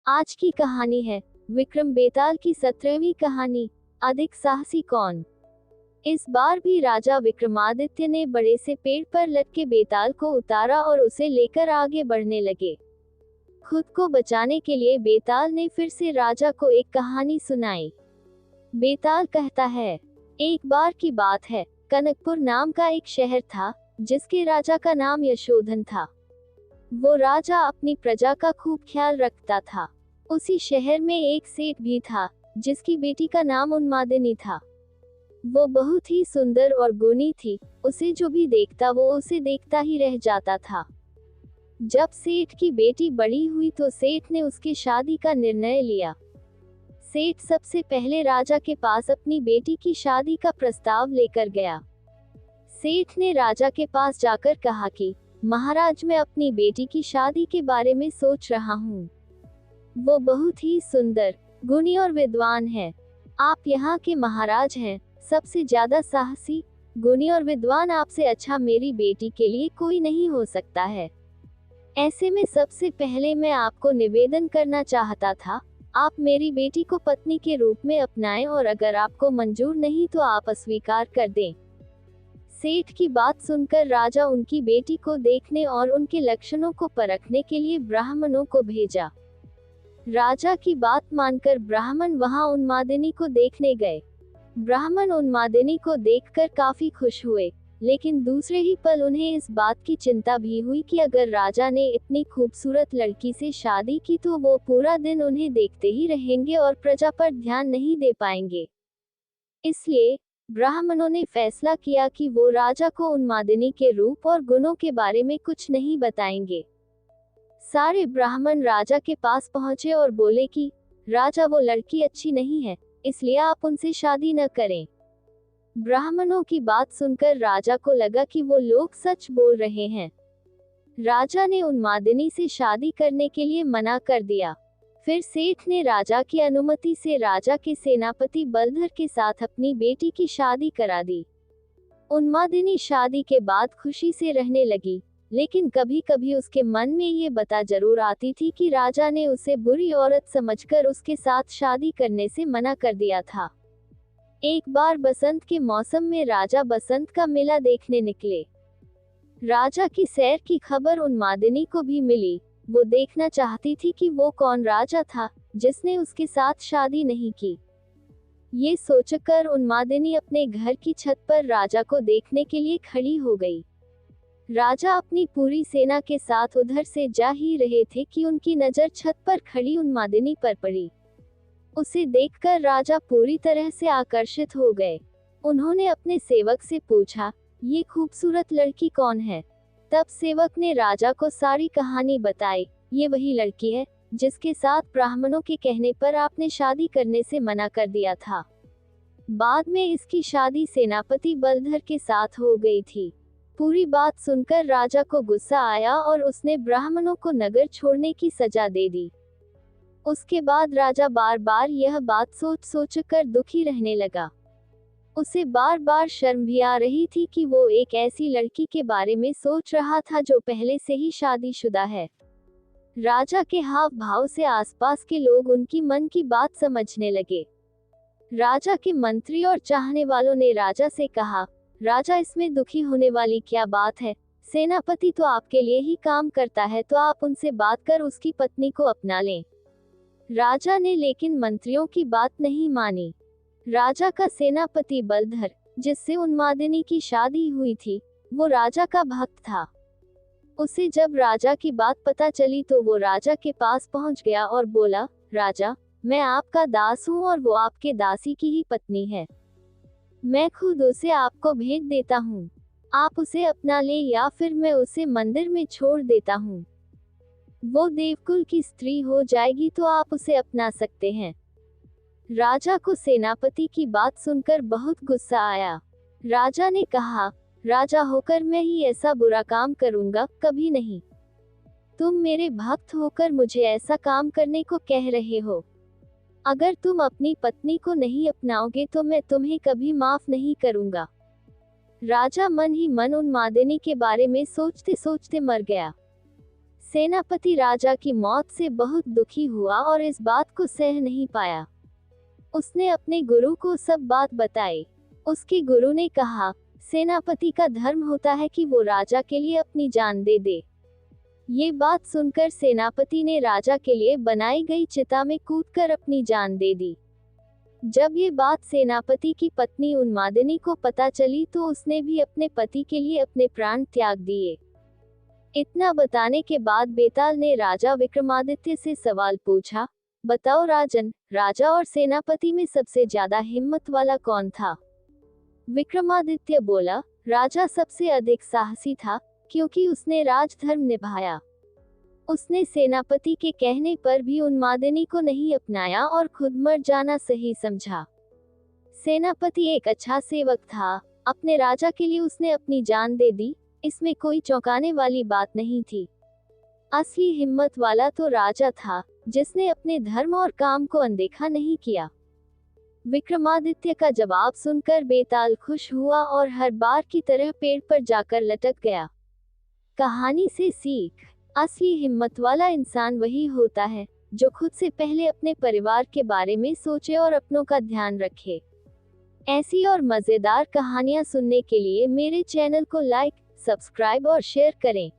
आज की कहानी है विक्रम बेताल की 17वीं कहानी, अधिक साहसी कौन। इस बार भी राजा विक्रमादित्य ने बड़े से पेड़ पर लटके बेताल को उतारा और उसे लेकर आगे बढ़ने लगे। खुद को बचाने के लिए बेताल ने फिर से राजा को एक कहानी सुनाई। बेताल कहता है, एक बार की बात है, कनकपुर नाम का एक शहर था, जिसके राजा का नाम यशोधन था। वो राजा अपनी प्रजा का खूब ख्याल रखता था। उसी शहर में एक सेठ भी था, जिसकी बेटी का नाम उन्मादिनी था। वो बहुत ही सुंदर और गुणी थी, उसे जो भी देखता वो उसे देखता ही रह जाता था। जब सेठ की बेटी बड़ी हुई तो सेठ ने उसकी शादी का निर्णय लिया। सेठ सबसे पहले राजा के पास अपनी बेटी की शादी का प्रस्ताव लेकर गया। सेठ ने राजा के पास जाकर कहा कि महाराज, मैं अपनी बेटी की शादी के बारे में सोच रहा हूँ। वो बहुत ही सुंदर, गुणी और विद्वान है। आप यहाँ के महाराज हैं, सबसे ज्यादा साहसी, गुणी और विद्वान आपसे अच्छा मेरी बेटी के लिए कोई नहीं हो सकता है। ऐसे में सबसे पहले मैं आपको निवेदन करना चाहता था, आप मेरी बेटी को पत्नी के रूप में अपनाएं और अगर आपको मंजूर नहीं तो आप अस्वीकार कर दें। सेठ की बात सुनकर राजा उनकी बेटी को देखने और उनके लक्षणों को परखने के लिए ब्राह्मणों को भेजा। राजा की बात मानकर ब्राह्मण वहां उन्मादिनी को देखने गए। ब्राह्मण उन्मादिनी को देखकर काफी खुश हुए, लेकिन दूसरे ही पल उन्हें इस बात की चिंता भी हुई कि अगर राजा ने इतनी खूबसूरत लड़की से शादी की तो वो पूरा दिन उन्हें देखते ही रहेंगे और प्रजा पर ध्यान नहीं दे पाएंगे। इसलिए ब्राह्मणों ने फैसला किया कि वो राजा को उन्मादिनी के रूप और गुणों के बारे में कुछ नहीं बताएंगे। सारे ब्राह्मण राजा के पास पहुंचे और बोले कि राजा, वो लड़की अच्छी नहीं है, इसलिए आप उनसे शादी न करें। ब्राह्मणों की बात सुनकर राजा को लगा कि वो लोग सच बोल रहे हैं। राजा ने उन्मादिनी से शादी करने के लिए मना कर दिया। फिर सेठ ने राजा की अनुमति से राजा के सेनापति बलधर के साथ अपनी बेटी की शादी करा दी। उन्मादिनी शादी के बाद खुशी से रहने लगी, लेकिन कभी कभी उसके मन में ये बता जरूर आती थी कि राजा ने उसे बुरी औरत समझकर उसके साथ शादी करने से मना कर दिया था। एक बार बसंत के मौसम में राजा बसंत का मेला देखने निकले। राजा की सैर की खबर उन्मादिनी को भी मिली। वो देखना चाहती थी कि वो कौन राजा था जिसने उसके साथ शादी नहीं की। ये सोचकर उन्मादिनी अपने घर की छत पर राजा को देखने के लिए खड़ी हो गई। राजा अपनी पूरी सेना के साथ उधर से जा ही रहे थे कि उनकी नजर छत पर खड़ी उन्मादिनी पर पड़ी। उसे देखकर राजा पूरी तरह से आकर्षित हो गए। उन्होंने अपने सेवक से पूछा, ये खूबसूरत लड़की कौन है? तब सेवक ने राजा को सारी कहानी बताई। ये वही लड़की है जिसके साथ ब्राह्मणों के कहने पर आपने शादी करने से मना कर दिया था। बाद में इसकी शादी सेनापति बलधर के साथ हो गई थी। पूरी बात सुनकर राजा को गुस्सा आया और उसने ब्राह्मणों को नगर छोड़ने की सजा दे दी। उसके बाद राजा बार बार यह बात सोच कर दुखी रहने लगा। उसे बार बार शर्म भी आ रही थी कि वो एक ऐसी लड़की के बारे में सोच रहा था जो पहले से ही शादीशुदा है। राजा के हाव भाव से आसपास के लोग उनकी मन की बात समझने लगे। राजा के मंत्री और चाहने वालों ने राजा से कहा, राजा, इसमें दुखी होने वाली क्या बात है? सेनापति तो आपके लिए ही काम करता है, तो आप उनसे बात कर उसकी पत्नी को अपना लें। राजा ने लेकिन मंत्रियों की बात नहीं मानी। राजा का सेनापति बलधर, जिससे उन्मादिनी की शादी हुई थी, वो राजा का भक्त था। उसे जब राजा की बात पता चली तो वो राजा के पास पहुंच गया और बोला, राजा, मैं आपका दास हूँ और वो आपके दासी की ही पत्नी है। मैं खुद उसे आपको भेज देता हूँ। आप उसे अपना ले या फिर मैं उसे मंदिर में छोड़ देता हूँ। वो देवकुल की स्त्री हो जाएगी तो आप उसे अपना सकते हैं। राजा को सेनापति की बात सुनकर बहुत गुस्सा आया। राजा ने कहा, राजा होकर मैं ही ऐसा बुरा काम करूंगा? कभी नहीं। तुम मेरे भक्त होकर मुझे ऐसा काम करने को कह रहे हो। अगर तुम अपनी पत्नी को नहीं अपनाओगे तो मैं तुम्हें कभी माफ नहीं करूंगा। राजा मन ही मन उन्मादिनी के बारे में सोचते सोचते मर गया। सेनापति राजा की मौत से बहुत दुखी हुआ और इस बात को सह नहीं पाया। उसने अपने गुरु को सब बात बताई। उसके गुरु ने कहा, सेनापति का धर्म होता है कि वो राजा के लिए अपनी जान दे दे। ये बात सुनकर सेनापति ने राजा के लिए बनाई गई चिता में कूदकर अपनी जान दे दी। जब ये बात सेनापति की पत्नी उन्मादिनी को पता चली तो उसने भी अपने पति के लिए अपने प्राण त्याग दिए। इतना बताने के बाद बेताल ने राजा विक्रमादित्य से सवाल पूछा, बताओ राजन, राजा और सेनापति में सबसे ज्यादा हिम्मत वाला कौन था? विक्रमादित्य बोला, राजा सबसे अधिक साहसी था, क्योंकि उसने राजधर्म निभाया। उसने सेनापति के कहने पर भी उन्मादिनी को नहीं अपनाया और खुद मर जाना सही समझा। सेनापति एक अच्छा सेवक था, अपने राजा के लिए उसने अपनी जान दे दी, इसमें कोई चौंकाने वाली बात नहीं थी। असली हिम्मत वाला तो राजा था, जिसने अपने धर्म और काम को अनदेखा नहीं किया। विक्रमादित्य का जवाब सुनकर बेताल खुश हुआ और हर बार की तरह पेड़ पर जाकर लटक गया। कहानी से सीख, असली हिम्मत वाला इंसान वही होता है जो खुद से पहले अपने परिवार के बारे में सोचे और अपनों का ध्यान रखे। ऐसी और मजेदार कहानियां सुनने के लिए मेरे चैनल को लाइक, सब्सक्राइब और शेयर करें।